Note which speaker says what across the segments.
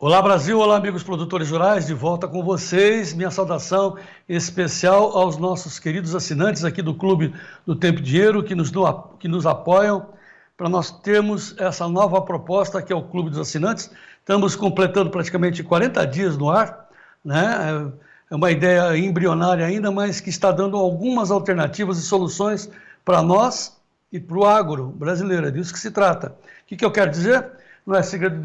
Speaker 1: Olá Brasil, olá amigos produtores rurais, de volta com vocês. Minha saudação especial aos nossos queridos assinantes aqui do Clube do Tempo e Dinheiro que nos apoiam para nós termos essa nova proposta que é o Clube dos Assinantes. Estamos completando praticamente 40 dias no ar, né? É uma ideia embrionária ainda, mas que está dando algumas alternativas e soluções para nós e para o agro brasileiro. É disso que se trata. O que eu quero dizer? Não é segredo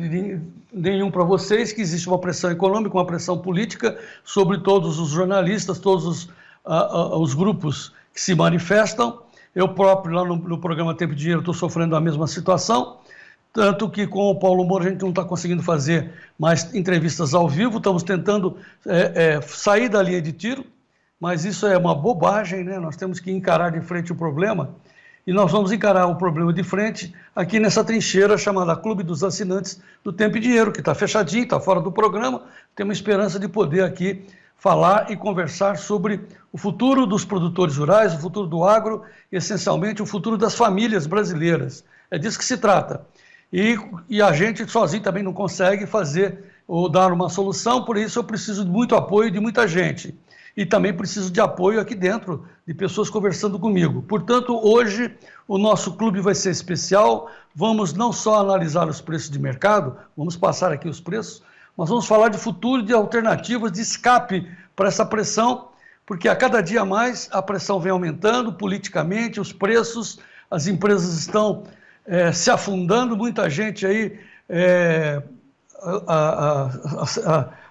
Speaker 1: nenhum para vocês que existe uma pressão econômica, uma pressão política sobre todos os jornalistas, todos os grupos que se manifestam. Eu próprio, lá no programa Tempo e Dinheiro, estou sofrendo a mesma situação, tanto que com o Paulo Moura a gente não está conseguindo fazer mais entrevistas ao vivo, estamos tentando sair da linha de tiro, mas isso é uma bobagem, né? Nós temos que encarar de frente o problema. E nós vamos encarar o problema de frente aqui nessa trincheira chamada Clube dos Assinantes do Tempo e Dinheiro, que está fechadinho, está fora do programa. Temos esperança de poder aqui falar e conversar sobre o futuro dos produtores rurais, o futuro do agro, e essencialmente o futuro das famílias brasileiras. É disso que se trata. E a gente sozinho também não consegue fazer ou dar uma solução, por isso eu preciso de muito apoio de muita gente. E também preciso de apoio aqui dentro, de pessoas conversando comigo. Portanto, hoje o nosso clube vai ser especial. Vamos não só analisar os preços de mercado, vamos passar aqui os preços, mas vamos falar de futuro, de alternativas, de escape para essa pressão, porque a cada dia mais a pressão vem aumentando politicamente, os preços, as empresas estão se afundando, muita gente aí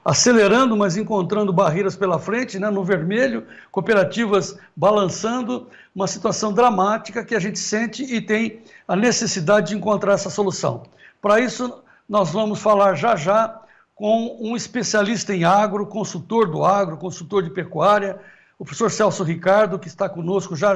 Speaker 1: acelerando, mas encontrando barreiras pela frente, né, no vermelho, cooperativas balançando, uma situação dramática que a gente sente e tem a necessidade de encontrar essa solução. Para isso, nós vamos falar já com um especialista em agro, consultor do agro, consultor de pecuária, o professor Celso Ricardo, que está conosco já,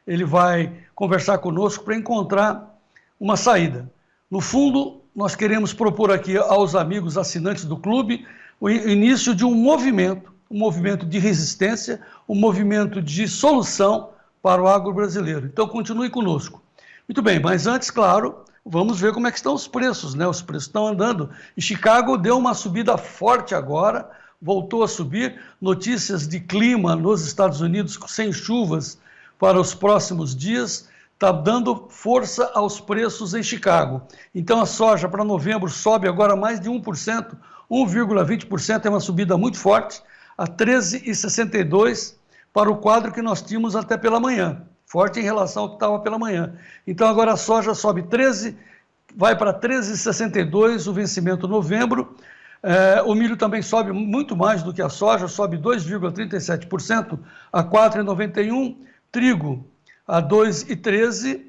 Speaker 1: ele vai conversar conosco para encontrar uma saída. No fundo, nós queremos propor aqui aos amigos assinantes do clube o início de um movimento de resistência, um movimento de solução para o agro brasileiro. Então, continue conosco. Muito bem, mas antes, claro, vamos ver como é que estão os preços, né? Os preços estão andando. E Chicago deu uma subida forte agora, voltou a subir. Notícias de clima nos Estados Unidos sem chuvas para os próximos dias está dando força aos preços em Chicago. Então a soja para novembro sobe agora mais de 1%, 1,20% é uma subida muito forte, a 13,62 para o quadro que nós tínhamos até pela manhã, forte em relação ao que estava pela manhã. Então agora a soja sobe 13, vai para 13,62 o vencimento novembro, o milho também sobe muito mais do que a soja, sobe 2,37% a 4,91, trigo a 2,13,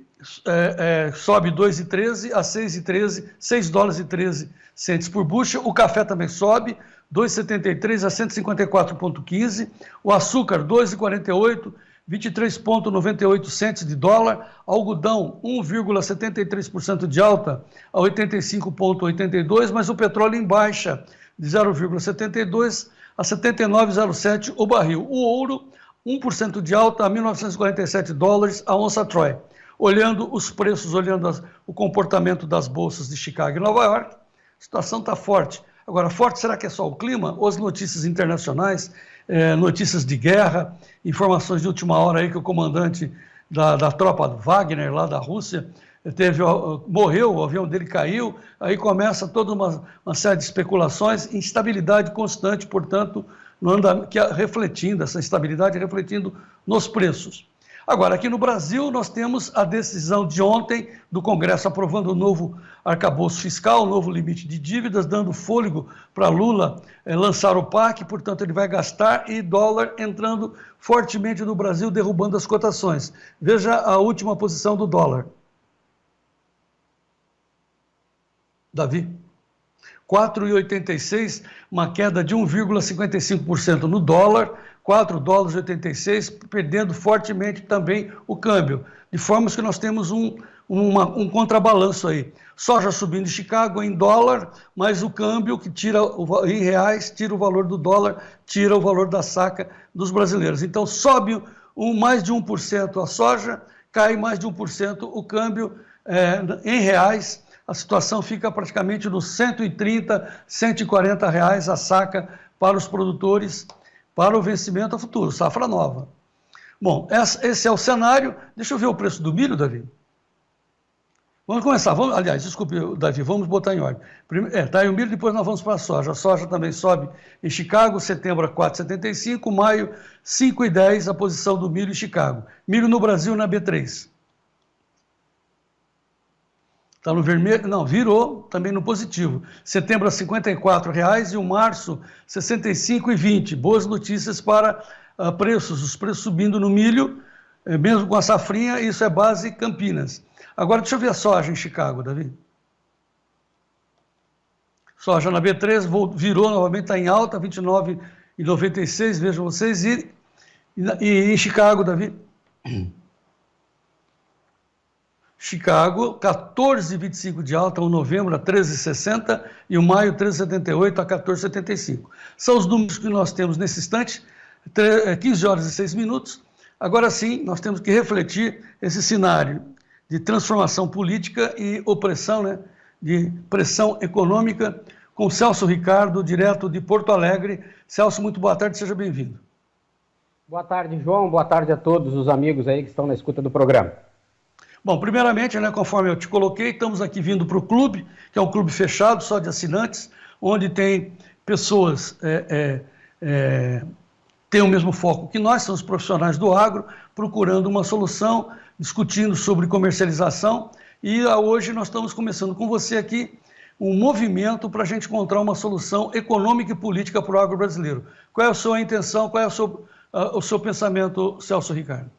Speaker 1: sobe 2,13 a 6,13, 6 dólares e 13 centes por bushel. O café também sobe, 2,73 a 154,15. O açúcar, 2,48, 23,98 centes de dólar. Algodão, 1,73% de alta a 85,82, mas o petróleo em baixa, de 0,72 a 79,07 o barril. O ouro, 1% de alta a 1.947 dólares a onça Troy. Olhando os preços, olhando o comportamento das bolsas de Chicago e Nova York, a situação está forte. Agora, forte será que é só o clima? Ou as notícias internacionais, notícias de guerra, informações de última hora aí que o comandante da tropa Wagner, lá da Rússia, morreu, o avião dele caiu, aí começa toda uma série de especulações, instabilidade constante, portanto, refletindo, essa instabilidade refletindo nos preços. Agora, aqui no Brasil, nós temos a decisão de ontem do Congresso aprovando o novo arcabouço fiscal, o novo limite de dívidas, dando fôlego para Lula lançar o PAC, portanto, ele vai gastar, e dólar entrando fortemente no Brasil, derrubando as cotações. Veja a última posição do dólar. Davi? 4,86, uma queda de 1,55% no dólar, 4 dólares e 86, perdendo fortemente também o câmbio, de forma que nós temos um contrabalanço aí. Soja subindo em Chicago em dólar, mas o câmbio que tira em reais, tira o valor do dólar, tira o valor da saca dos brasileiros. Então sobe mais de 1% a soja, cai mais de 1% o câmbio em reais, a situação fica praticamente nos R$130, R$140 a saca para os produtores, para o vencimento a futuro, safra nova. Bom, esse é o cenário. Deixa eu ver o preço do milho, Davi. Vamos começar. Aliás, desculpe, Davi, vamos botar em ordem. Tá aí o milho, depois nós vamos para a soja. A soja também sobe em Chicago, setembro a 4,75, maio 5,10 a posição do milho em Chicago. Milho no Brasil na B3. Está no vermelho, não, virou também no positivo. Setembro a R$54 e o março 65,20. Boas notícias para preços, os preços subindo no milho, mesmo com a safrinha, isso é base Campinas. Agora deixa eu ver a soja em Chicago, Davi. Soja na B3 virou novamente, está em alta, 29,96, vejam vocês, e em Chicago, Davi. Chicago, 14,25 de alta, o novembro a 13,60 e o maio 13,78 a 14,75. São os números que nós temos nesse instante, 15 horas e 6 minutos. Agora sim, nós temos que refletir esse cenário de transformação política e opressão, né, de pressão econômica, com Celso Ricardo, direto de Porto Alegre. Celso, muito boa tarde, seja bem-vindo.
Speaker 2: Boa tarde, João, boa tarde a todos os amigos aí que estão na escuta do programa.
Speaker 1: Bom, primeiramente, né, conforme eu te coloquei, estamos aqui vindo para o clube, que é um clube fechado, só de assinantes, onde tem pessoas têm o mesmo foco que nós, são os profissionais do agro, procurando uma solução, discutindo sobre comercialização, e hoje nós estamos começando com você aqui um movimento para a gente encontrar uma solução econômica e política para o agro brasileiro. Qual é a sua intenção, qual é o seu pensamento, Celso Ricardo?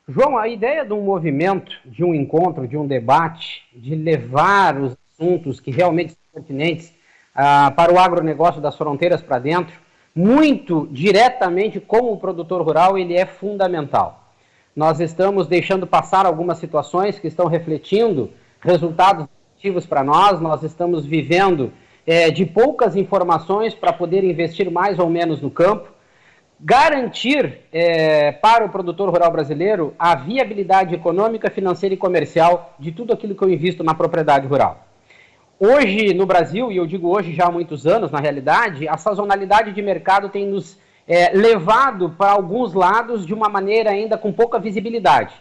Speaker 2: João, a ideia de um movimento, de um encontro, de um debate, de levar os assuntos que realmente são pertinentes para o agronegócio das fronteiras para dentro, muito diretamente como o produtor rural, ele é fundamental. Nós estamos deixando passar algumas situações que estão refletindo resultados positivos para nós estamos vivendo de poucas informações para poder investir mais ou menos no campo, garantir para o produtor rural brasileiro a viabilidade econômica, financeira e comercial de tudo aquilo que eu invisto na propriedade rural. Hoje no Brasil, e eu digo hoje já há muitos anos, na realidade, a sazonalidade de mercado tem nos levado para alguns lados de uma maneira ainda com pouca visibilidade.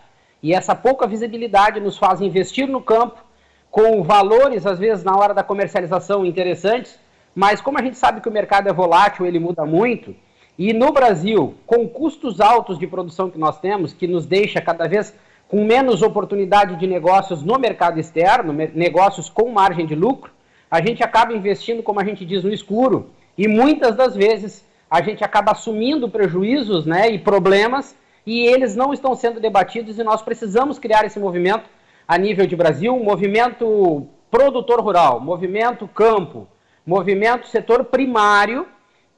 Speaker 2: E essa pouca visibilidade nos faz investir no campo com valores, às vezes, na hora da comercialização interessantes, mas como a gente sabe que o mercado é volátil, ele muda muito, e no Brasil, com custos altos de produção que nós temos, que nos deixa cada vez com menos oportunidade de negócios no mercado externo, negócios com margem de lucro, a gente acaba investindo, como a gente diz, no escuro. E muitas das vezes a gente acaba assumindo prejuízos, né, e problemas, e eles não estão sendo debatidos, e nós precisamos criar esse movimento a nível de Brasil, um movimento produtor rural, movimento campo, movimento setor primário,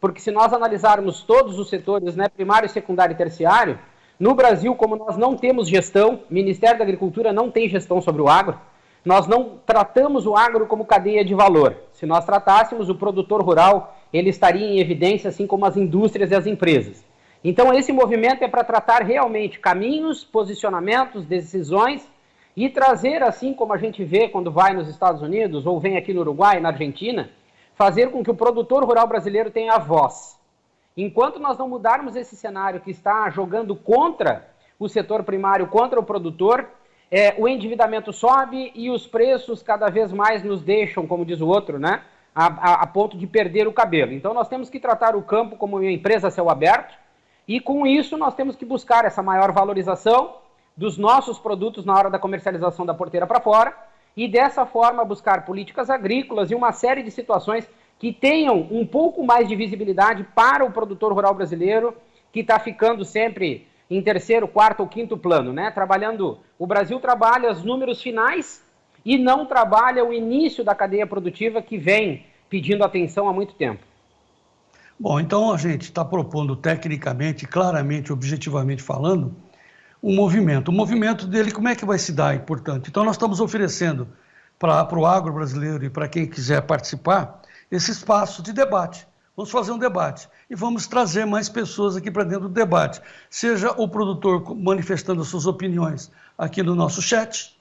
Speaker 2: porque se nós analisarmos todos os setores, né, primário, secundário e terciário, no Brasil, como nós não temos gestão, o Ministério da Agricultura não tem gestão sobre o agro, nós não tratamos o agro como cadeia de valor. Se nós tratássemos o produtor rural, ele estaria em evidência, assim como as indústrias e as empresas. Então, esse movimento é para tratar realmente caminhos, posicionamentos, decisões e trazer, assim como a gente vê quando vai nos Estados Unidos ou vem aqui no Uruguai, na Argentina, fazer com que o produtor rural brasileiro tenha voz. Enquanto nós não mudarmos esse cenário que está jogando contra o setor primário, contra o produtor, o endividamento sobe e os preços cada vez mais nos deixam, como diz o outro, né, a ponto de perder o cabelo. Então nós temos que tratar o campo como uma empresa a céu aberto e com isso nós temos que buscar essa maior valorização dos nossos produtos na hora da comercialização da porteira para fora e dessa forma buscar políticas agrícolas e uma série de situações que tenham um pouco mais de visibilidade para o produtor rural brasileiro, que está ficando sempre em terceiro, quarto ou quinto plano, né? O Brasil trabalha os números finais e não trabalha o início da cadeia produtiva que vem pedindo atenção há muito tempo.
Speaker 1: Bom, então a gente está propondo tecnicamente, claramente, objetivamente falando, um movimento. O movimento dele, como é que vai se dar, portanto? Então nós estamos oferecendo para o agro brasileiro e para quem quiser participar, esse espaço de debate. Vamos fazer um debate e vamos trazer mais pessoas aqui para dentro do debate. Seja o produtor manifestando suas opiniões aqui no nosso chat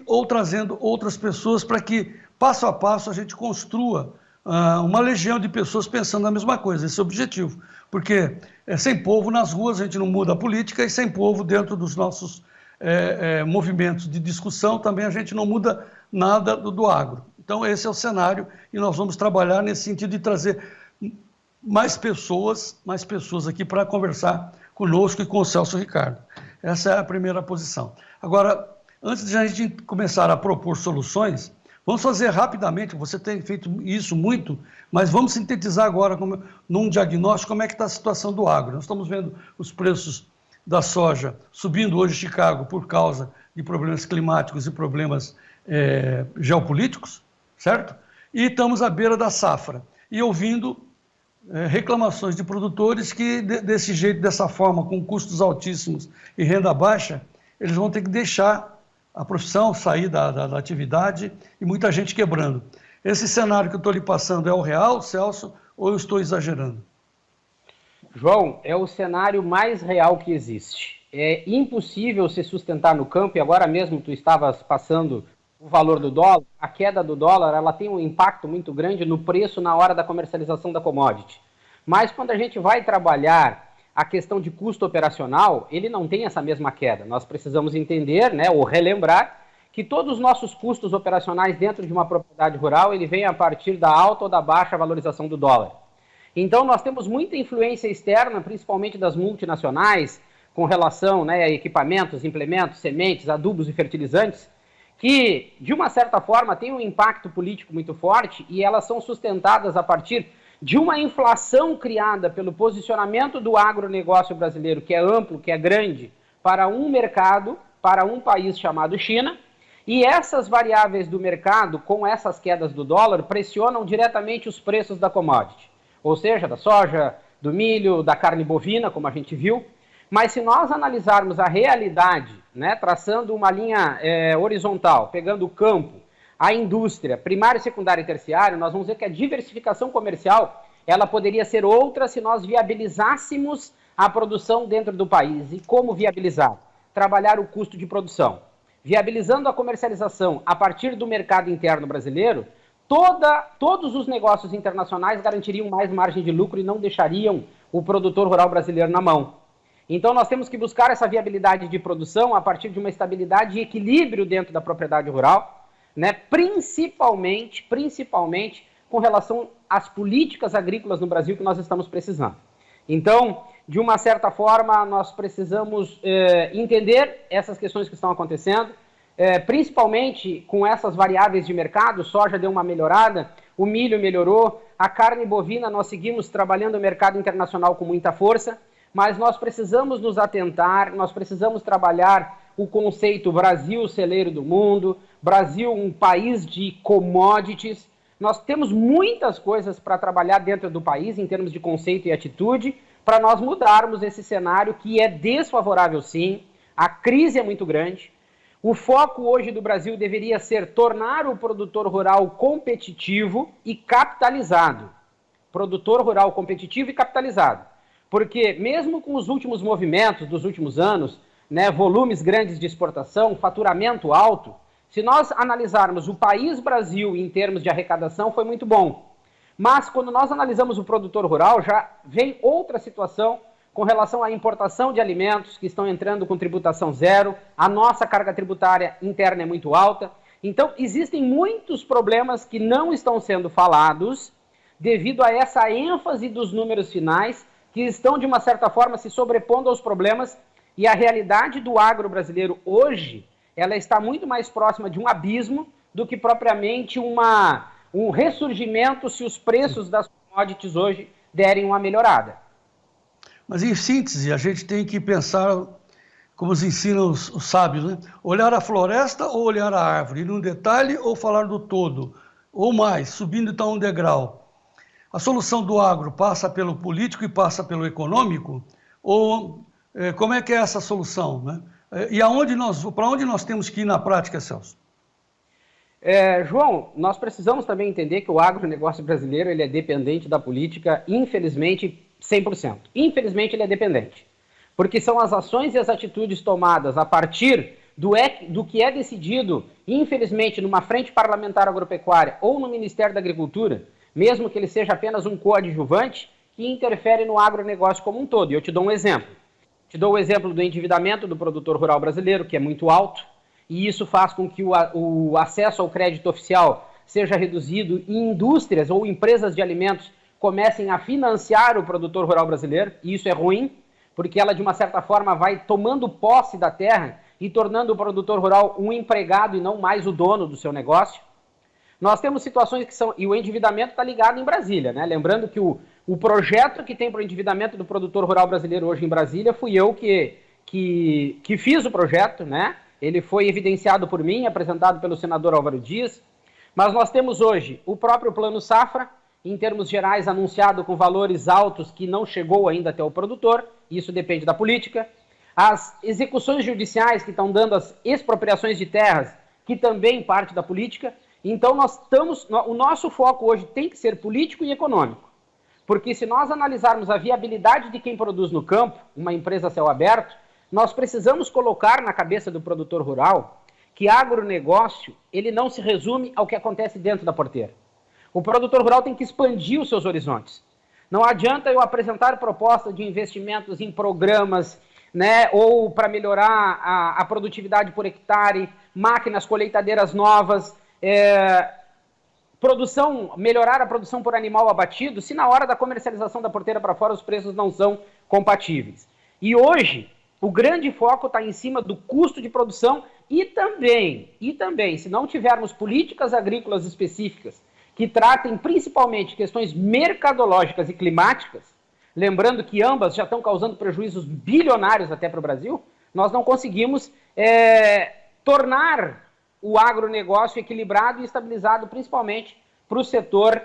Speaker 1: ou trazendo outras pessoas para que, passo a passo, a gente construa uma legião de pessoas pensando na mesma coisa, esse é o objetivo. Porque sem povo nas ruas a gente não muda a política e sem povo dentro dos nossos movimentos de discussão também a gente não muda nada do agro. Então esse é o cenário e nós vamos trabalhar nesse sentido de trazer mais pessoas aqui para conversar conosco e com o Celso Ricardo. Essa é a primeira posição. Agora, antes de a gente começar a propor soluções, vamos fazer rapidamente, você tem feito isso muito, mas vamos sintetizar agora num diagnóstico como é que está a situação do agro. Nós estamos vendo os preços da soja subindo hoje em Chicago por causa de problemas climáticos e problemas geopolíticos, certo? E estamos à beira da safra e ouvindo reclamações de produtores que desse jeito, dessa forma, com custos altíssimos e renda baixa, eles vão ter que deixar a profissão, sair da atividade e muita gente quebrando. Esse cenário que eu estou lhe passando é o real, Celso, ou eu estou exagerando?
Speaker 2: João, é o cenário mais real que existe. É impossível se sustentar no campo, e agora mesmo tu estavas passando o valor do dólar, a queda do dólar, ela tem um impacto muito grande no preço na hora da comercialização da commodity. Mas quando a gente vai trabalhar a questão de custo operacional, ele não tem essa mesma queda. Nós precisamos entender, ou relembrar, que todos os nossos custos operacionais dentro de uma propriedade rural, ele vem a partir da alta ou da baixa valorização do dólar. Então nós temos muita influência externa, principalmente das multinacionais, com relação a equipamentos, implementos, sementes, adubos e fertilizantes, que, de uma certa forma, têm um impacto político muito forte e elas são sustentadas a partir de uma inflação criada pelo posicionamento do agronegócio brasileiro, que é amplo, que é grande, para um mercado, para um país chamado China, e essas variáveis do mercado, com essas quedas do dólar, pressionam diretamente os preços da commodity, ou seja, da soja, do milho, da carne bovina, como a gente viu. Mas se nós analisarmos a realidade, traçando uma linha horizontal, pegando o campo, a indústria, primário, secundário e terciário, nós vamos ver que a diversificação comercial ela poderia ser outra se nós viabilizássemos a produção dentro do país. E como viabilizar? Trabalhar o custo de produção. Viabilizando a comercialização a partir do mercado interno brasileiro, todos os negócios internacionais garantiriam mais margem de lucro e não deixariam o produtor rural brasileiro na mão. Então nós temos que buscar essa viabilidade de produção a partir de uma estabilidade e equilíbrio dentro da propriedade rural, principalmente com relação às políticas agrícolas no Brasil que nós estamos precisando. Então, de uma certa forma, nós precisamos entender essas questões que estão acontecendo, principalmente com essas variáveis de mercado. Soja deu uma melhorada, o milho melhorou, a carne bovina nós seguimos trabalhando o mercado internacional com muita força, mas nós precisamos nos atentar, nós precisamos trabalhar o conceito Brasil, celeiro do mundo, Brasil, um país de commodities. Nós temos muitas coisas para trabalhar dentro do país, em termos de conceito e atitude, para nós mudarmos esse cenário que é desfavorável sim, a crise é muito grande. O foco hoje do Brasil deveria ser tornar o produtor rural competitivo e capitalizado. Produtor rural competitivo e capitalizado. Porque mesmo com os últimos movimentos dos últimos anos, volumes grandes de exportação, faturamento alto, se nós analisarmos o país Brasil em termos de arrecadação, foi muito bom. Mas quando nós analisamos o produtor rural, já vem outra situação com relação à importação de alimentos que estão entrando com tributação zero, a nossa carga tributária interna é muito alta. Então, existem muitos problemas que não estão sendo falados devido a essa ênfase dos números finais que estão, de uma certa forma, se sobrepondo aos problemas, e a realidade do agro brasileiro hoje, ela está muito mais próxima de um abismo do que propriamente um ressurgimento se os preços das commodities hoje derem uma melhorada.
Speaker 1: Mas, em síntese, a gente tem que pensar, como os ensinam os sábios, olhar a floresta ou olhar a árvore, ir num detalhe ou falar do todo, ou mais, subindo então um degrau. A solução do agro passa pelo político e passa pelo econômico? Ou como é que é essa solução? E para onde nós temos que ir na prática, Celso?
Speaker 2: João, nós precisamos também entender que o agronegócio brasileiro ele é dependente da política, infelizmente, 100%. Infelizmente, ele é dependente. Porque são as ações e as atitudes tomadas a partir do que é decidido, infelizmente, numa frente parlamentar agropecuária ou no Ministério da Agricultura, mesmo que ele seja apenas um coadjuvante, que interfere no agronegócio como um todo. E eu te dou um exemplo. Te dou o exemplo do endividamento do produtor rural brasileiro, que é muito alto, e isso faz com que o acesso ao crédito oficial seja reduzido e indústrias ou empresas de alimentos comecem a financiar o produtor rural brasileiro, e isso é ruim, porque ela, de uma certa forma, vai tomando posse da terra e tornando o produtor rural um empregado e não mais o dono do seu negócio. Nós temos situações que são... E o endividamento está ligado em Brasília, né? Lembrando que o projeto que tem para o endividamento do produtor rural brasileiro hoje em Brasília fui eu que fiz o projeto, né? Ele foi evidenciado por mim, apresentado pelo senador Álvaro Dias. Mas nós temos hoje o próprio Plano Safra, em termos gerais, anunciado com valores altos que não chegou ainda até o produtor. Isso depende da política. As execuções judiciais que estão dando as expropriações de terras, que também parte da política. Então o nosso foco hoje tem que ser político e econômico. Porque se nós analisarmos a viabilidade de quem produz no campo, uma empresa a céu aberto, nós precisamos colocar na cabeça do produtor rural que agronegócio, ele não se resume ao que acontece dentro da porteira. O produtor rural tem que expandir os seus horizontes. Não adianta eu apresentar propostas de investimentos em programas, né, ou para melhorar a produtividade por hectare, máquinas colheitadeiras novas, melhorar a produção por animal abatido, se na hora da comercialização da porteira para fora os preços não são compatíveis. E hoje, o grande foco está em cima do custo de produção e também, se não tivermos políticas agrícolas específicas que tratem principalmente questões mercadológicas e climáticas, lembrando que ambas já estão causando prejuízos bilionários até para o Brasil, nós não conseguimos tornar o agronegócio equilibrado e estabilizado, principalmente para o setor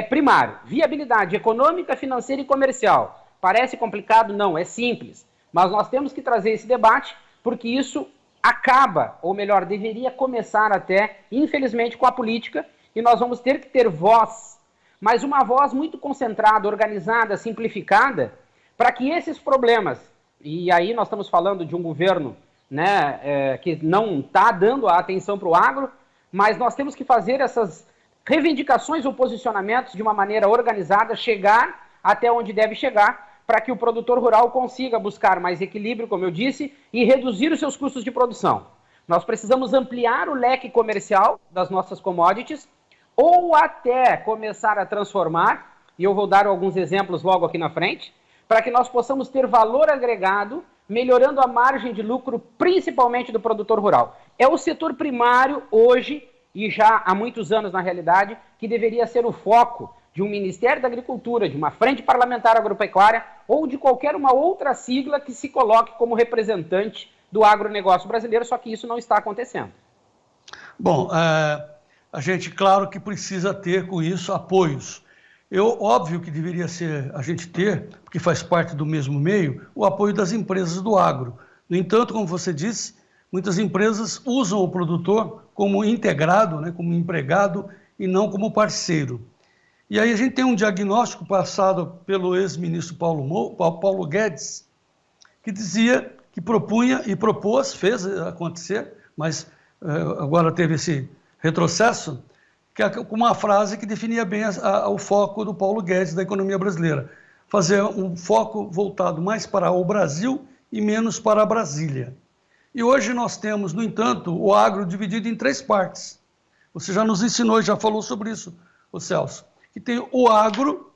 Speaker 2: primário. Viabilidade econômica, financeira e comercial. Parece complicado? Não, é simples. Mas nós temos que trazer esse debate, porque isso acaba, ou melhor, deveria começar até, infelizmente, com a política, e nós vamos ter que ter voz, mas uma voz muito concentrada, organizada, simplificada, para que esses problemas, e aí nós estamos falando de um governo, né, que não está dando a atenção para o agro, mas nós temos que fazer essas reivindicações ou posicionamentos de uma maneira organizada, chegar até onde deve chegar, para que o produtor rural consiga buscar mais equilíbrio, como eu disse, e reduzir os seus custos de produção. Nós precisamos ampliar o leque comercial das nossas commodities, ou até começar a transformar, e eu vou dar alguns exemplos logo aqui na frente, para que nós possamos ter valor agregado, melhorando a margem de lucro, principalmente do produtor rural. É o setor primário hoje, e já há muitos anos na realidade, que deveria ser o foco de um Ministério da Agricultura, de uma frente parlamentar agropecuária, ou de qualquer uma outra sigla que se coloque como representante do agronegócio brasileiro, só que isso não está acontecendo.
Speaker 1: Bom, a gente, claro que precisa ter com isso apoios. Óbvio que deveria ser a gente ter, porque faz parte do mesmo meio, o apoio das empresas do agro. No entanto, como você disse, muitas empresas usam o produtor como integrado, né, como empregado e não como parceiro. E aí a gente tem um diagnóstico passado pelo ex-ministro Paulo Guedes, que dizia, que propunha e propôs, fez acontecer, mas agora teve esse retrocesso, com uma frase que definia bem o foco do Paulo Guedes da economia brasileira. Fazer um foco voltado mais para o Brasil e menos para a Brasília. E hoje nós temos, no entanto, o agro dividido em 3 partes. Você já nos ensinou e já falou sobre isso, o Celso. Que tem o agro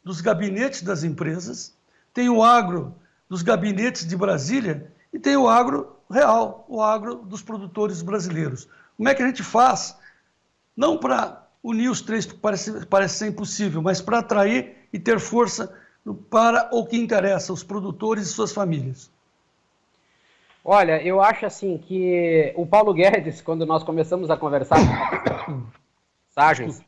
Speaker 1: dos gabinetes das empresas, tem o agro dos gabinetes de Brasília e tem o agro real, o agro dos produtores brasileiros. Como é que a gente faz, não para unir os 3, que parece ser impossível, mas para atrair e ter força para o que interessa, os produtores e suas famílias?
Speaker 2: Olha, eu acho assim que o Paulo Guedes, quando nós começamos a conversar mensagens,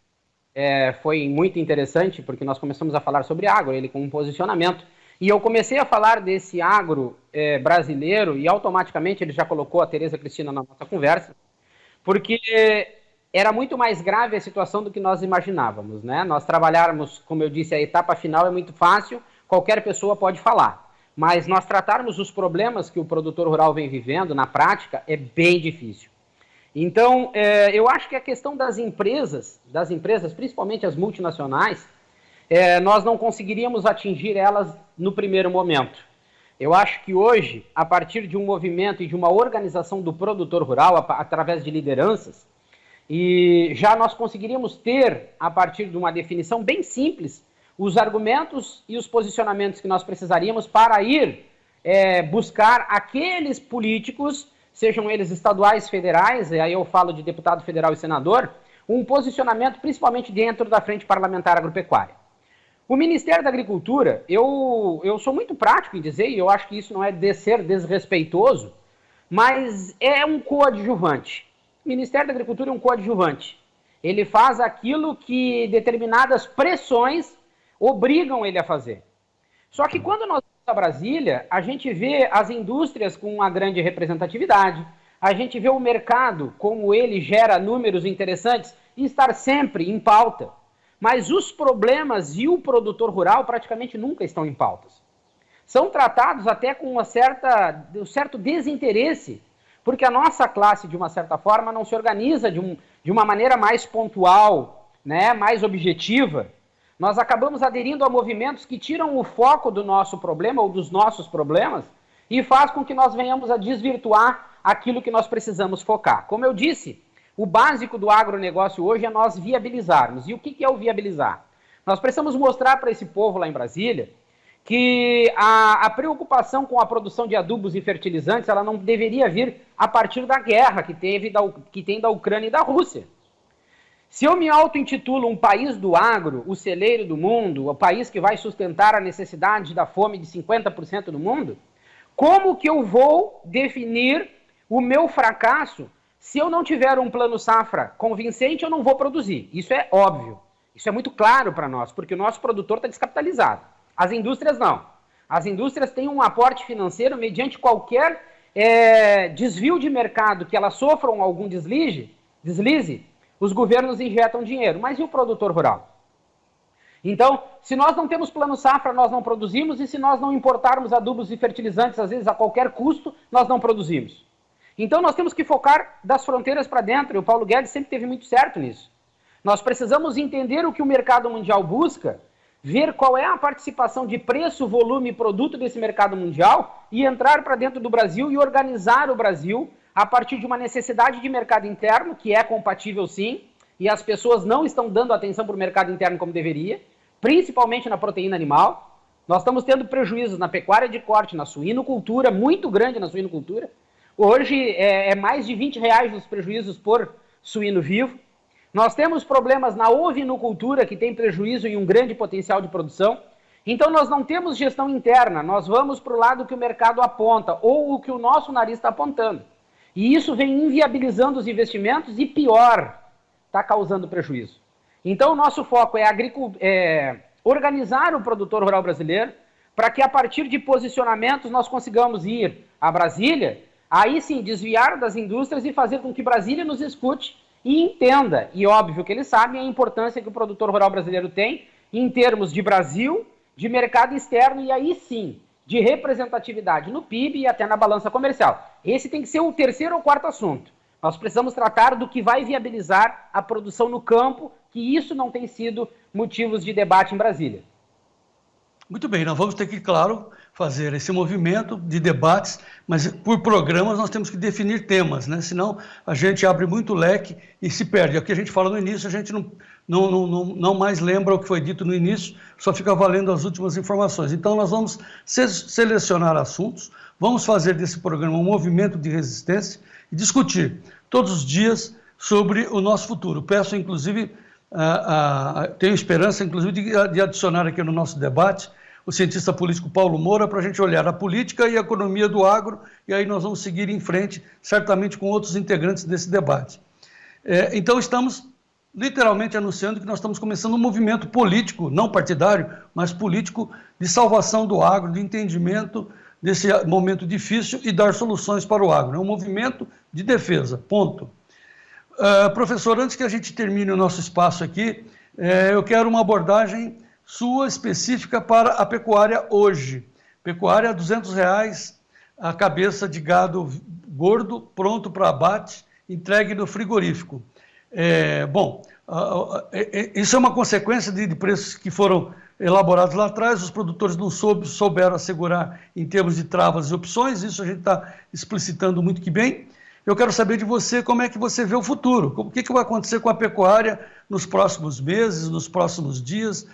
Speaker 2: foi muito interessante, porque nós começamos a falar sobre agro, ele com um posicionamento, e eu comecei a falar desse agro brasileiro, e automaticamente ele já colocou a Tereza Cristina na nossa conversa, porque era muito mais grave a situação do que nós imaginávamos, né? Nós trabalharmos, como eu disse, a etapa final é muito fácil, qualquer pessoa pode falar. mas nós tratarmos os problemas que o produtor rural vem vivendo na prática é bem difícil. Então, eu acho que a questão das empresas, principalmente as multinacionais, nós não conseguiríamos atingir elas no primeiro momento. Eu acho que hoje, a partir de um movimento e de uma organização do produtor rural, através de lideranças, e já nós conseguiríamos ter, a partir de uma definição bem simples, os argumentos e os posicionamentos que nós precisaríamos para ir buscar aqueles políticos, sejam eles estaduais, federais, e aí eu falo de deputado federal e senador, um posicionamento principalmente dentro da Frente Parlamentar Agropecuária. O Ministério da Agricultura, eu sou muito prático em dizer, e eu acho que isso não é de ser desrespeitoso, mas é um coadjuvante. O Ministério da Agricultura é um coadjuvante. Ele faz aquilo que determinadas pressões obrigam ele a fazer. Só que quando nós vamos a Brasília, a gente vê as indústrias com uma grande representatividade, a gente vê o mercado, como ele gera números interessantes, e estar sempre em pauta. Mas os problemas e o produtor rural praticamente nunca estão em pautas. São tratados até com um certo desinteresse, porque a nossa classe, de uma certa forma, não se organiza de uma maneira mais pontual, né, mais objetiva. Nós acabamos aderindo a movimentos que tiram o foco do nosso problema ou dos nossos problemas e faz com que nós venhamos a desvirtuar aquilo que nós precisamos focar. Como eu disse, o básico do agronegócio hoje é nós viabilizarmos. E o que é o viabilizar? Nós precisamos mostrar para esse povo lá em Brasília que a preocupação com a produção de adubos e fertilizantes ela não deveria vir a partir da guerra que tem da Ucrânia e da Rússia. Se eu me auto-intitulo um país do agro, o celeiro do mundo, o país que vai sustentar a necessidade da fome de 50% do mundo, como que eu vou definir o meu fracasso se eu não tiver um plano safra convincente? Eu não vou produzir. Isso é óbvio. Isso é muito claro para nós, porque o nosso produtor está descapitalizado. As indústrias não. As indústrias têm um aporte financeiro mediante qualquer desvio de mercado que elas sofram algum deslize, os governos injetam dinheiro. Mas e o produtor rural? Então, se nós não temos plano safra, nós não produzimos, e se nós não importarmos adubos e fertilizantes, às vezes a qualquer custo, nós não produzimos. Então nós temos que focar das fronteiras para dentro, e o Paulo Guedes sempre teve muito certo nisso. Nós precisamos entender o que o mercado mundial busca, ver qual é a participação de preço, volume e produto desse mercado mundial e entrar para dentro do Brasil e organizar o Brasil a partir de uma necessidade de mercado interno, que é compatível sim, e as pessoas não estão dando atenção para o mercado interno como deveria, principalmente na proteína animal. Nós estamos tendo prejuízos na pecuária de corte, na suinocultura, muito grande na suinocultura. Hoje é mais de R$20 os prejuízos por suíno vivo. Nós temos problemas na ovinocultura, que tem prejuízo e um grande potencial de produção. Então nós não temos gestão interna, nós vamos para o lado que o mercado aponta, ou o que o nosso nariz está apontando. E isso vem inviabilizando os investimentos e, pior, está causando prejuízo. Então o nosso foco é organizar o produtor rural brasileiro para que, a partir de posicionamentos, nós consigamos ir a Brasília, aí sim desviar das indústrias e fazer com que Brasília nos escute e entenda, e óbvio que eles sabem a importância que o produtor rural brasileiro tem em termos de Brasil, de mercado externo e aí sim, de representatividade no PIB e até na balança comercial. Esse tem que ser o terceiro ou quarto assunto. Nós precisamos tratar do que vai viabilizar a produção no campo, que isso não tem sido motivos de debate em Brasília.
Speaker 1: Muito bem, nós vamos ter que, claro, fazer esse movimento de debates, mas por programas nós temos que definir temas, né? Senão a gente abre muito leque e se perde. O que a gente fala no início, a gente não mais lembra o que foi dito no início, só fica valendo as últimas informações. Então nós vamos selecionar assuntos, vamos fazer desse programa um movimento de resistência e discutir todos os dias sobre o nosso futuro. Peço, inclusive, tenho esperança, inclusive, de adicionar aqui no nosso debate o cientista político Paulo Moura, para a gente olhar a política e a economia do agro, e aí nós vamos seguir em frente, certamente com outros integrantes desse debate. Então estamos literalmente anunciando que nós estamos começando um movimento político, não partidário, mas político, de salvação do agro, de entendimento desse momento difícil e dar soluções para o agro. É um movimento de defesa, ponto. Professor, antes que a gente termine o nosso espaço aqui, eu quero uma abordagem sua específica para a pecuária hoje. Pecuária, R$ 200 a cabeça de gado gordo, pronto para abate, entregue no frigorífico. Isso é uma consequência de preços que foram elaborados lá atrás, os produtores não souberam assegurar em termos de travas e opções, isso a gente está explicitando muito que bem. Eu quero saber de você como é que você vê o futuro, o que vai acontecer com a pecuária nos próximos meses, nos próximos dias,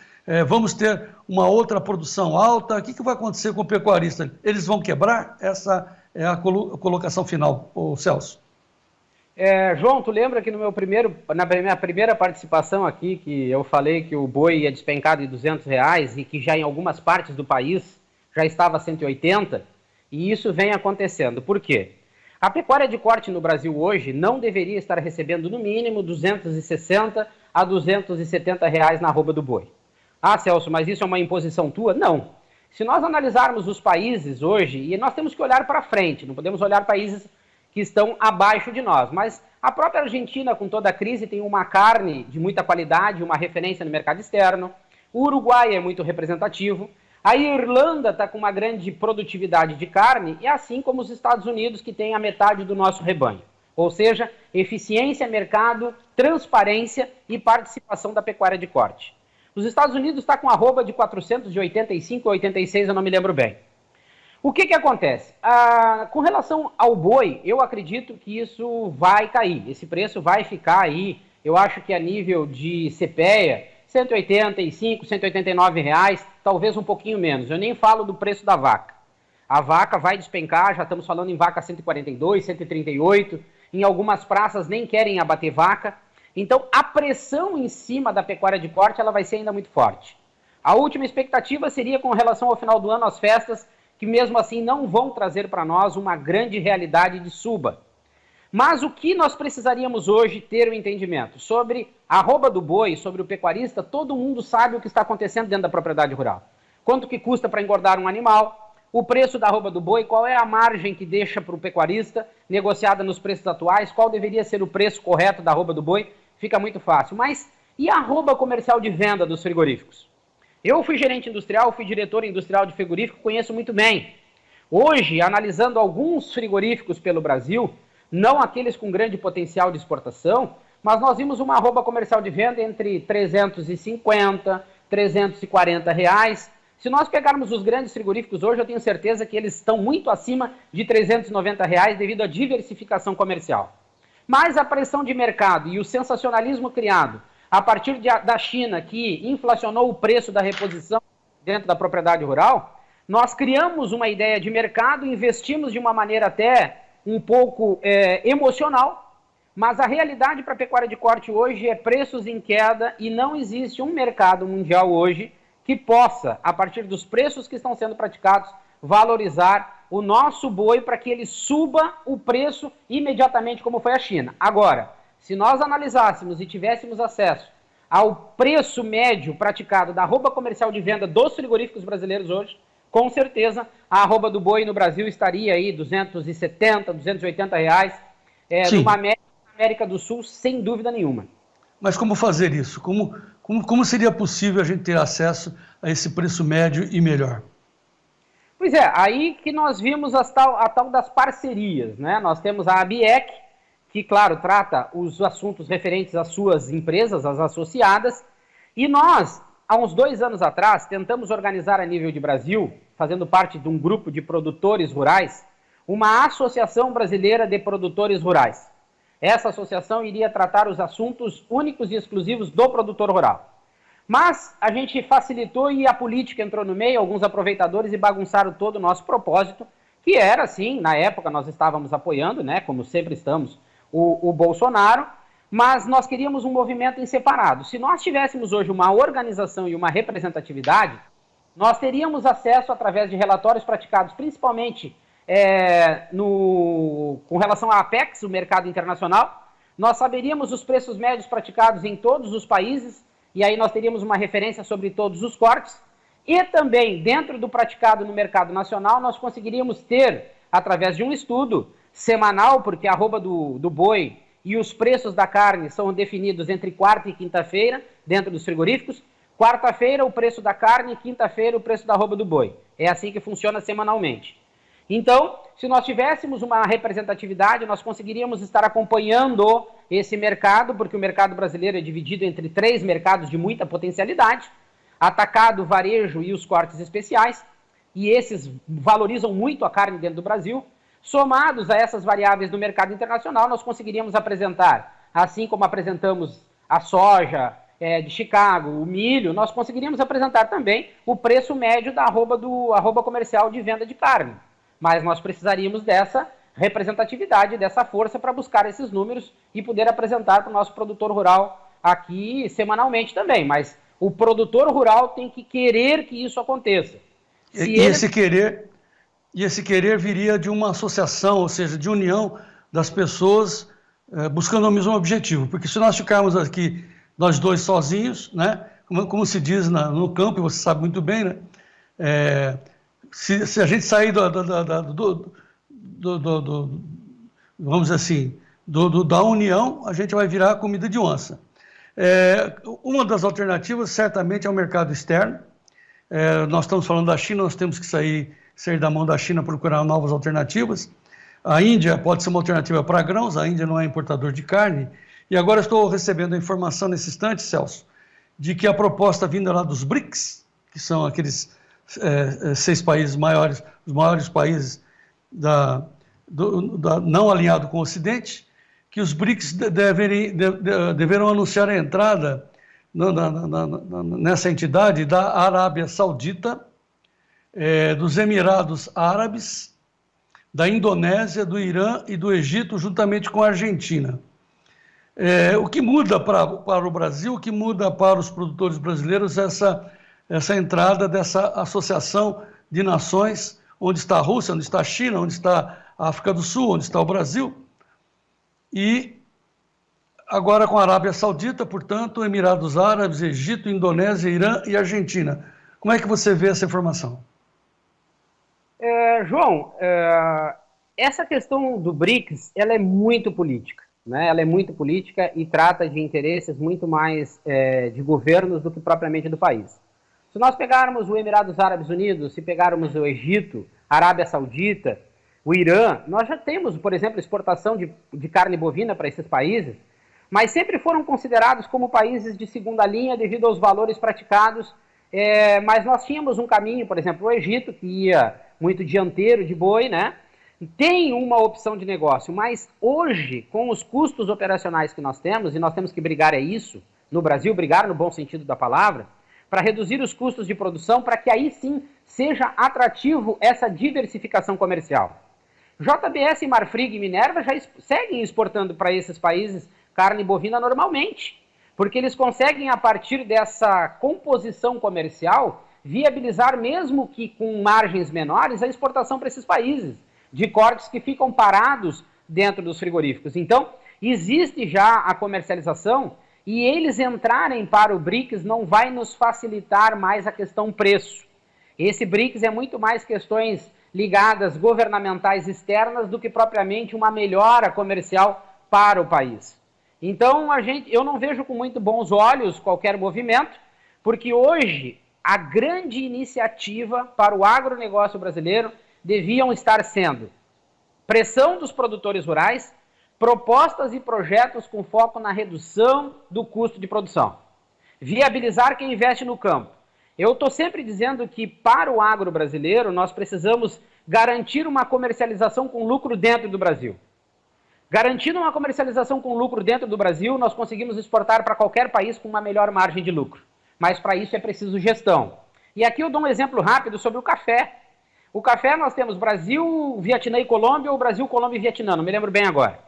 Speaker 1: vamos ter uma outra produção alta, o que vai acontecer com o pecuarista? Eles vão quebrar? Essa é a colocação final, Celso.
Speaker 2: João, tu lembra que na minha primeira participação aqui, que eu falei que o boi ia despencar de R$ 200 e que já em algumas partes do país já estava 180, e isso vem acontecendo. Por quê? A pecuária de corte no Brasil hoje não deveria estar recebendo no mínimo R$ 260 a R$ 270 na arroba do boi. Ah, Celso, mas isso é uma imposição tua? Não. Se nós analisarmos os países hoje, e nós temos que olhar para frente, não podemos olhar países que estão abaixo de nós. Mas a própria Argentina, com toda a crise, tem uma carne de muita qualidade, uma referência no mercado externo. O Uruguai é muito representativo. A Irlanda está com uma grande produtividade de carne, e assim como os Estados Unidos, que tem a metade do nosso rebanho. Ou seja, eficiência, mercado, transparência e participação da pecuária de corte. Os Estados Unidos está com arroba de 485 ou 86, eu não me lembro bem. O que acontece? Com relação ao boi, eu acredito que isso vai cair. Esse preço vai ficar aí, eu acho que a nível de CPEA, 185, 189 reais, talvez um pouquinho menos. Eu nem falo do preço da vaca. A vaca vai despencar, já estamos falando em vaca 142, 138. Em algumas praças nem querem abater vaca. Então, a pressão em cima da pecuária de corte ela vai ser ainda muito forte. A última expectativa seria com relação ao final do ano, as festas, que mesmo assim não vão trazer para nós uma grande realidade de suba. Mas o que nós precisaríamos hoje ter o entendimento? Sobre a arroba do boi, sobre o pecuarista, todo mundo sabe o que está acontecendo dentro da propriedade rural. Quanto que custa para engordar um animal, o preço da arroba do boi, qual é a margem que deixa para o pecuarista, negociada nos preços atuais, qual deveria ser o preço correto da arroba do boi, fica muito fácil. Mas e a arroba comercial de venda dos frigoríficos? Eu fui gerente industrial, fui diretor industrial de frigorífico, conheço muito bem. Hoje, analisando alguns frigoríficos pelo Brasil, não aqueles com grande potencial de exportação, mas nós vimos uma arroba comercial de venda entre 350, 340 reais. Se nós pegarmos os grandes frigoríficos hoje, eu tenho certeza que eles estão muito acima de 390 reais devido à diversificação comercial. Mas a pressão de mercado e o sensacionalismo criado a partir da China, que inflacionou o preço da reposição dentro da propriedade rural, nós criamos uma ideia de mercado, investimos de uma maneira até um pouco emocional, mas a realidade para a pecuária de corte hoje é preços em queda e não existe um mercado mundial hoje que possa, a partir dos preços que estão sendo praticados, valorizar o nosso boi para que ele suba o preço imediatamente como foi a China. Agora, se nós analisássemos e tivéssemos acesso ao preço médio praticado da arroba comercial de venda dos frigoríficos brasileiros hoje, com certeza a arroba do boi no Brasil estaria aí 270, 280 reais, numa média na América do Sul, sem dúvida nenhuma.
Speaker 1: Mas como fazer isso? Como seria possível a gente ter acesso a esse preço médio e melhor?
Speaker 2: Pois é, aí que nós vimos a tal das parcerias, né? Nós temos a ABIEC, que, claro, trata os assuntos referentes às suas empresas, as associadas, e nós, há uns 2 anos atrás, tentamos organizar a nível de Brasil, fazendo parte de um grupo de produtores rurais, uma Associação Brasileira de Produtores Rurais. Essa associação iria tratar os assuntos únicos e exclusivos do produtor rural. Mas a gente facilitou e a política entrou no meio, alguns aproveitadores, e bagunçaram todo o nosso propósito, que era, assim, na época nós estávamos apoiando, né, como sempre estamos, o Bolsonaro, mas nós queríamos um movimento em separado. Se nós tivéssemos hoje uma organização e uma representatividade, nós teríamos acesso através de relatórios praticados, principalmente com relação à Apex, o mercado internacional, nós saberíamos os preços médios praticados em todos os países, e aí nós teríamos uma referência sobre todos os cortes, e também, dentro do praticado no mercado nacional, nós conseguiríamos ter, através de um estudo semanal, porque a arroba do boi e os preços da carne são definidos entre quarta e quinta-feira, dentro dos frigoríficos, Quarta-feira o preço da carne, quinta-feira o preço da arroba do boi. É assim que funciona semanalmente. Então, se nós tivéssemos uma representatividade, nós conseguiríamos estar acompanhando esse mercado, porque o mercado brasileiro é dividido entre 3 mercados de muita potencialidade: atacado, varejo e os cortes especiais, e esses valorizam muito a carne dentro do Brasil. Somados a essas variáveis do mercado internacional, nós conseguiríamos apresentar, assim como apresentamos a soja de Chicago, o milho, nós conseguiríamos apresentar também o preço médio da arroba comercial de venda de carne. Mas nós precisaríamos dessa representatividade, dessa força para buscar esses números e poder apresentar para o nosso produtor rural aqui semanalmente também. Mas o produtor rural tem que querer que isso aconteça.
Speaker 1: Esse querer viria de uma associação, ou seja, de união das pessoas buscando o mesmo objetivo. Porque se nós ficarmos aqui, nós dois sozinhos, né, como se diz no campo, e você sabe muito bem, né, se a gente sair vamos dizer assim, da união, a gente vai virar comida de onça. Uma das alternativas, certamente, é o mercado externo. Nós estamos falando da China, nós temos que sair da mão da China, procurar novas alternativas. A Índia pode ser uma alternativa para grãos, a Índia não é importador de carne. E agora estou recebendo a informação nesse instante, Celso, de que a proposta vinda lá dos BRICS, que são aqueles 6 países maiores, os maiores países não alinhados com o Ocidente, que os BRICS deverão anunciar a entrada nessa entidade da Arábia Saudita, dos Emirados Árabes, da Indonésia, do Irã e do Egito, juntamente com a Argentina. O que muda para o Brasil, o que muda para os produtores brasileiros, essa entrada dessa associação de nações, onde está a Rússia, onde está a China, onde está a África do Sul, onde está o Brasil, e agora com a Arábia Saudita, portanto, Emirados Árabes, Egito, Indonésia, Irã e Argentina. Como é que você vê essa informação?
Speaker 2: João, essa questão do BRICS, ela é muito política, né? Ela é muito política e trata de interesses muito mais de governos do que propriamente do país. Se nós pegarmos o Emirados Árabes Unidos, se pegarmos o Egito, a Arábia Saudita, o Irã, nós já temos, por exemplo, exportação de carne bovina para esses países, mas sempre foram considerados como países de segunda linha devido aos valores praticados, mas nós tínhamos um caminho, por exemplo, o Egito, que ia muito dianteiro de boi, né? Tem uma opção de negócio, mas hoje, com os custos operacionais que nós temos, e nós temos que brigar isso, no Brasil, brigar no bom sentido da palavra, para reduzir os custos de produção, para que aí sim seja atrativo essa diversificação comercial. JBS, Marfrig e Minerva já seguem exportando para esses países carne bovina normalmente, porque eles conseguem, a partir dessa composição comercial, viabilizar, mesmo que com margens menores, a exportação para esses países, de cortes que ficam parados dentro dos frigoríficos. Então, existe já a comercialização, e eles entrarem para o BRICS não vai nos facilitar mais a questão preço. Esse BRICS é muito mais questões ligadas governamentais externas do que propriamente uma melhora comercial para o país. Então, eu não vejo com muito bons olhos qualquer movimento, porque hoje a grande iniciativa para o agronegócio brasileiro deviam estar sendo pressão dos produtores rurais, propostas e projetos com foco na redução do custo de produção, viabilizar quem investe no campo. Eu estou sempre dizendo que para o agro brasileiro nós precisamos garantir uma comercialização com lucro dentro do Brasil. Garantindo uma comercialização com lucro dentro do Brasil, nós conseguimos exportar para qualquer país com uma melhor margem de lucro. Mas para isso é preciso gestão. E aqui eu dou um exemplo rápido sobre o café. O café nós temos Brasil, Vietnã e Colômbia, ou Brasil, Colômbia e Vietnã, não me lembro bem agora.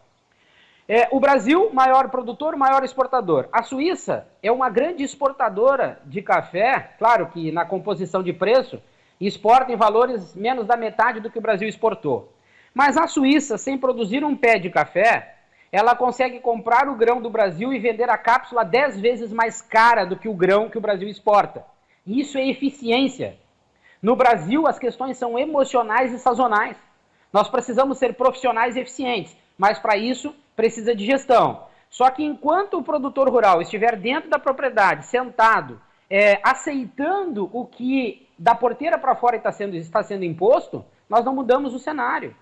Speaker 2: O Brasil, maior produtor, maior exportador. A Suíça é uma grande exportadora de café, claro que na composição de preço, exporta em valores menos da metade do que o Brasil exportou. Mas a Suíça, sem produzir um pé de café, ela consegue comprar o grão do Brasil e vender a cápsula 10 vezes mais cara do que o grão que o Brasil exporta. Isso é eficiência. No Brasil, as questões são emocionais e sazonais. Nós precisamos ser profissionais e eficientes, mas para isso precisa de gestão. Só que enquanto o produtor rural estiver dentro da propriedade, sentado, aceitando o que da porteira para fora está sendo imposto, nós não mudamos o cenário.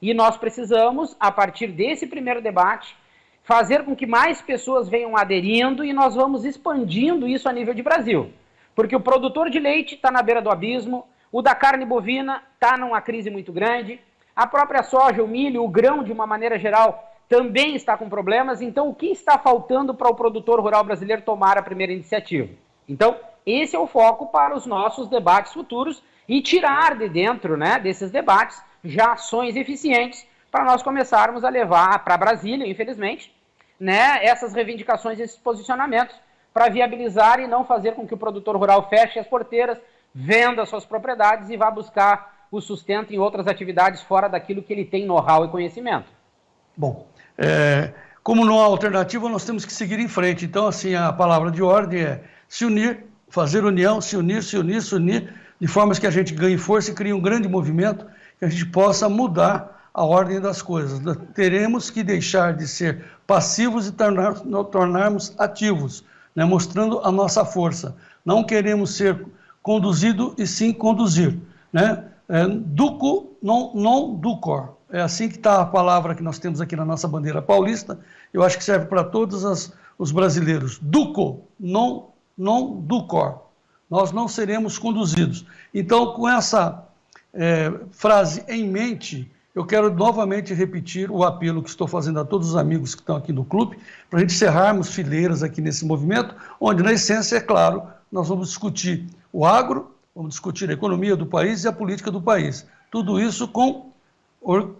Speaker 2: E nós precisamos, a partir desse primeiro debate, fazer com que mais pessoas venham aderindo e nós vamos expandindo isso a nível de Brasil. Porque o produtor de leite está na beira do abismo, o da carne bovina está numa crise muito grande, a própria soja, o milho, o grão, de uma maneira geral, também está com problemas. Então, o que está faltando para o produtor rural brasileiro tomar a primeira iniciativa? Então, esse é o foco para os nossos debates futuros e tirar de dentro, né, desses debates já ações eficientes para nós começarmos a levar para Brasília, infelizmente, né, essas reivindicações, esses posicionamentos, para viabilizar e não fazer com que o produtor rural feche as porteiras, venda suas propriedades e vá buscar o sustento em outras atividades fora daquilo que ele tem know-how e conhecimento.
Speaker 1: Bom, como não há alternativa, nós temos que seguir em frente. Então, assim, a palavra de ordem é se unir, fazer união, se unir, de forma que a gente ganhe força e crie um grande movimento, que a gente possa mudar a ordem das coisas. Teremos que deixar de ser passivos e tornarmos ativos, né, mostrando a nossa força. Não queremos ser conduzido e sim conduzir, né? Duco, non ducor. É assim que está a palavra que nós temos aqui na nossa bandeira paulista. Eu acho que serve para todos os brasileiros. Duco, non ducor. Nós não seremos conduzidos. Então, com essa frase em mente, eu quero novamente repetir o apelo que estou fazendo a todos os amigos que estão aqui no clube, para a gente encerrarmos fileiras aqui nesse movimento, onde, na essência, é claro, nós vamos discutir o agro, vamos discutir a economia do país e a política do país. Tudo isso com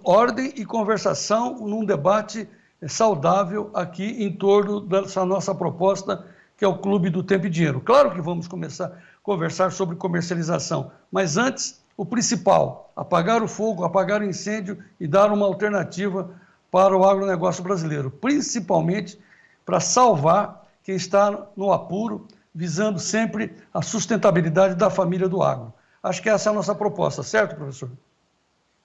Speaker 1: ordem e conversação num debate saudável aqui em torno dessa nossa proposta, que é o Clube do Tempo e Dinheiro. Claro que vamos começar a conversar sobre comercialização, mas antes, o principal, apagar o fogo, apagar o incêndio e dar uma alternativa para o agronegócio brasileiro, principalmente para salvar quem está no apuro, visando sempre a sustentabilidade da família do agro. Acho que essa é a nossa proposta, certo, professor?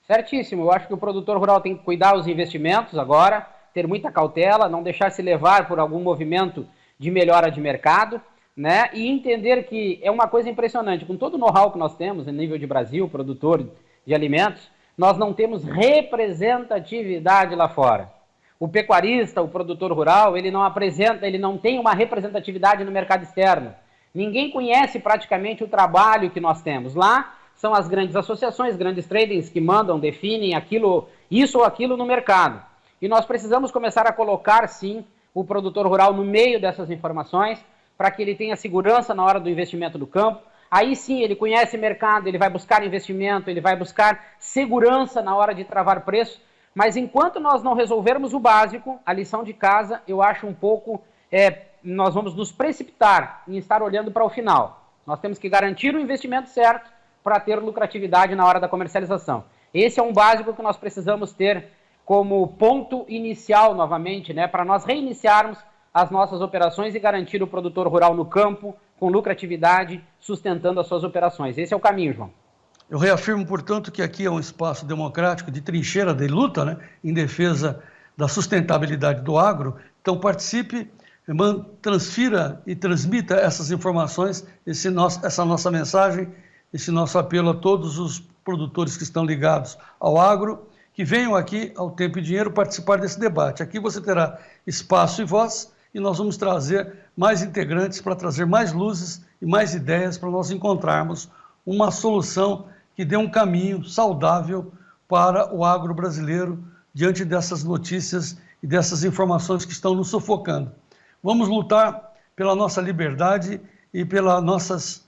Speaker 2: Certíssimo. Eu acho que o produtor rural tem que cuidar dos investimentos agora, ter muita cautela, não deixar se levar por algum movimento de melhora de mercado, né? E entender que é uma coisa impressionante, com todo o know-how que nós temos, a nível de Brasil, produtor de alimentos, nós não temos representatividade lá fora. O pecuarista, o produtor rural, ele não tem uma representatividade no mercado externo. Ninguém conhece praticamente o trabalho que nós temos. Lá são as grandes associações, grandes tradings que mandam, definem isso ou aquilo no mercado. E nós precisamos começar a colocar, sim, o produtor rural no meio dessas informações, para que ele tenha segurança na hora do investimento do campo. Aí sim, ele conhece mercado, ele vai buscar investimento, ele vai buscar segurança na hora de travar preço. Mas enquanto nós não resolvermos o básico, a lição de casa, eu acho um pouco, nós vamos nos precipitar em estar olhando para o final. Nós temos que garantir o investimento certo para ter lucratividade na hora da comercialização. Esse é um básico que nós precisamos ter como ponto inicial novamente, né, para nós reiniciarmos as nossas operações e garantir o produtor rural no campo, com lucratividade, sustentando as suas operações. Esse é o caminho, João.
Speaker 1: Eu reafirmo, portanto, que aqui é um espaço democrático de trincheira de luta, né, em defesa da sustentabilidade do agro. Então participe, transfira e transmita essas informações, essa nossa mensagem, esse nosso apelo a todos os produtores que estão ligados ao agro, que venham aqui ao Tempo e Dinheiro participar desse debate. Aqui você terá espaço e voz, e nós vamos trazer mais integrantes para trazer mais luzes e mais ideias para nós encontrarmos uma solução que dê um caminho saudável para o agro brasileiro diante dessas notícias e dessas informações que estão nos sufocando. Vamos lutar pela nossa liberdade e pelo nosso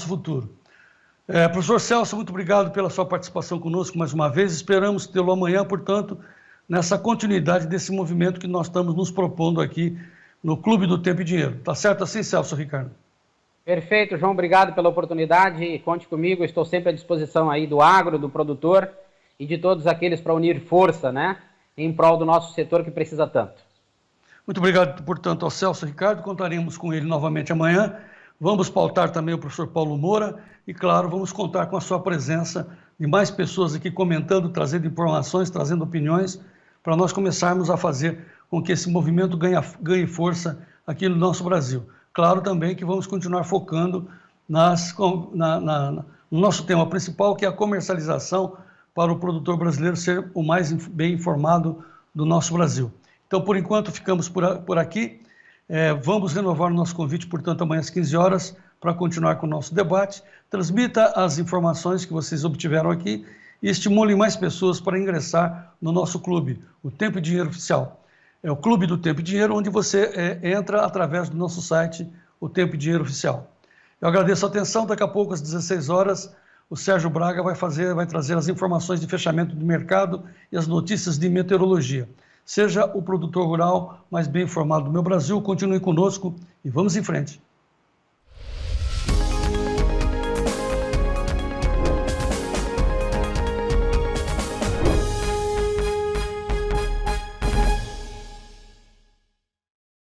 Speaker 1: futuro. Professor Celso, muito obrigado pela sua participação conosco mais uma vez. Esperamos tê-lo amanhã, portanto, nessa continuidade desse movimento que nós estamos nos propondo aqui no Clube do Tempo e Dinheiro. Tá certo assim, Celso Ricardo?
Speaker 2: Perfeito, João. Obrigado pela oportunidade. Conte comigo, estou sempre à disposição aí do agro, do produtor e de todos aqueles para unir força, né, em prol do nosso setor que precisa tanto.
Speaker 1: Muito obrigado, portanto, ao Celso Ricardo. Contaremos com ele novamente amanhã. Vamos pautar também o professor Paulo Moura e, claro, vamos contar com a sua presença de mais pessoas aqui comentando, trazendo informações, trazendo opiniões, para nós começarmos a fazer com que esse movimento ganhe força aqui no nosso Brasil. Claro também que vamos continuar focando no nosso tema principal, que é a comercialização, para o produtor brasileiro ser o mais bem informado do nosso Brasil. Então, por enquanto, ficamos por aqui. Vamos renovar o nosso convite, portanto, amanhã às 15 horas, para continuar com o nosso debate. Transmita as informações que vocês obtiveram aqui e estimule mais pessoas para ingressar no nosso clube, o Tempo e Dinheiro Oficial. É o Clube do Tempo e Dinheiro, onde você entra através do nosso site, o Tempo e Dinheiro Oficial. Eu agradeço a atenção. Daqui a pouco, às 16 horas, o Sérgio Braga vai trazer as informações de fechamento do mercado e as notícias de meteorologia. Seja o produtor rural mais bem informado do meu Brasil, continue conosco e vamos em frente.